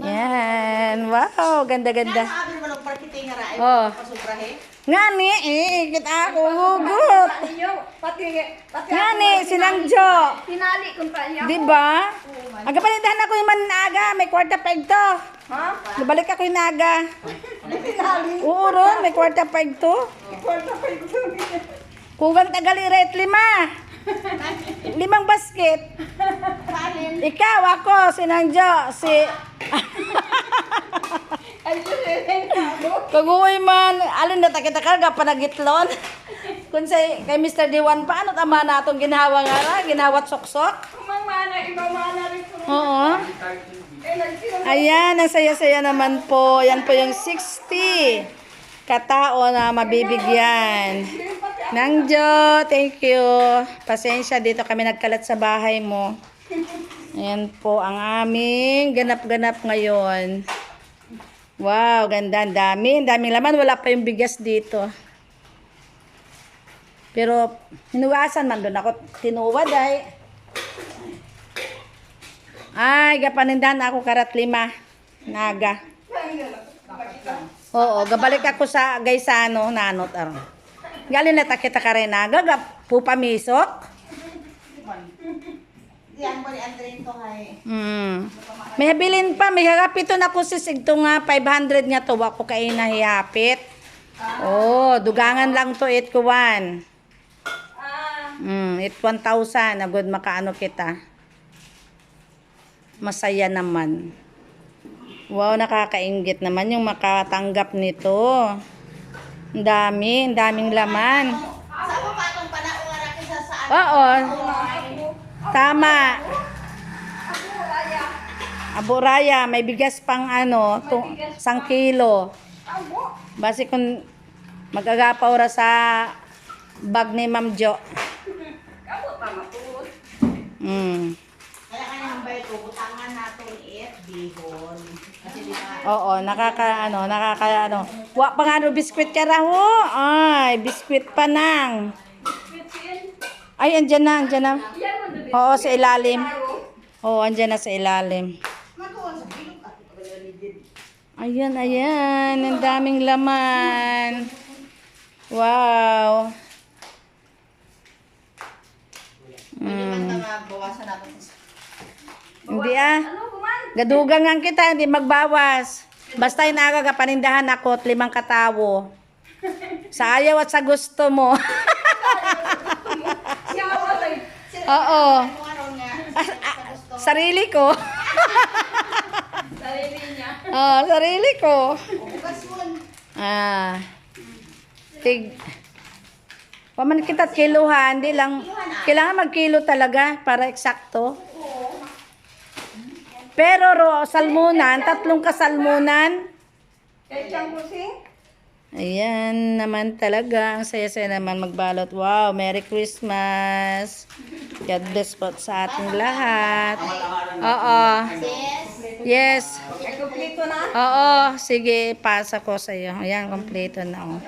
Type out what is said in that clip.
Yan. Wow, ganda-ganda. Sabi mo lang parkiting nga raay. Oh. Pasubrahe. Nga ni, kita ako hugot. Nga ni, sinangjo. Tinali kung tayo. Di ba? Agapalindahan ako yung managa. May kwarta pa ito. Ha? Nabalik ako yung naga. Oo ron, may kwarta pa ito. Kugang tagaliret, 5. 5 basket. Ikaw, ako, sinangjo. Kaguoy man, alin na kita karga panagitlon. Kung say kay Mr. Diwan pa, ano tama na itong ginawa nga ra, ginawat soksok. Kumang mana, ibang mana rin ko. Oo. Ayan, ang saya-saya naman po. Yan po yung 60 katao na mabibigyan. Nangjo, thank you. Pasensya, dito kami nagkalat sa bahay mo. Ayan po ang aming ganap-ganap ngayon. Wow, ganda, ang dami. Ang daming laman, wala pa yung bigas dito. Pero, hinuwasan man doon ako tinuwad ay. Ay, gapanindahan ako karat 5. Naga. Oo, gabalik ako sa Gaisano, nanot aron. Galing na takita ka rin naga, pupamisok. Diyan mo ni Andrin to hay. May habilin pa, may hagapito na ko sisigto nga 500 nga to, ako kay nahihapit. Oh, dugangan lang to, 8 ko 1. 1,000, agad makaano kita. Masaya naman. Wow, nakakainggit naman yung makatanggap nito. Ang daming laman. Sa mo pa itong panao nga rakin sa saan? Oo. Tama. Abu Raya, may bigas pang 1 kilo. Basi kung magagapaw ra sa bag ni Ma'am Jo. Kaya kanya hambay ito, butangan nato ni bihon. Kasi di ba? Oo, nakaka. Wa pa nga biskwit ka ra ho. Ay, biskwit pa nang. Ay, andyan na. Oo, sa ilalim. Oo, andyan na sa ilalim. Matuon sa bilog at paglalidid. Ayan. Ang daming laman. Wow. Pwede man na bawasan natin. Hindi Gadugang ang kita, hindi magbawas. Basta inaga ka panindahan ako at 5 katawo. Sa ayaw at sa gusto mo. Oo. Sarili ko. Sarili niya. Sarili ko. Bukas mo. Paman kita kiluhan, hindi lang. Kailangan magkilo talaga para eksakto. Pero salmunan, 3 kasalmunan. Ayan naman talaga. Ang saya-saya naman magbalot. Wow, Merry Christmas. God bless po sa ating lahat. Oo. Yes. Ay, kumpleto na. Oo, sige, pasa ko sa iyo. Ayan, kompleto na. Oh.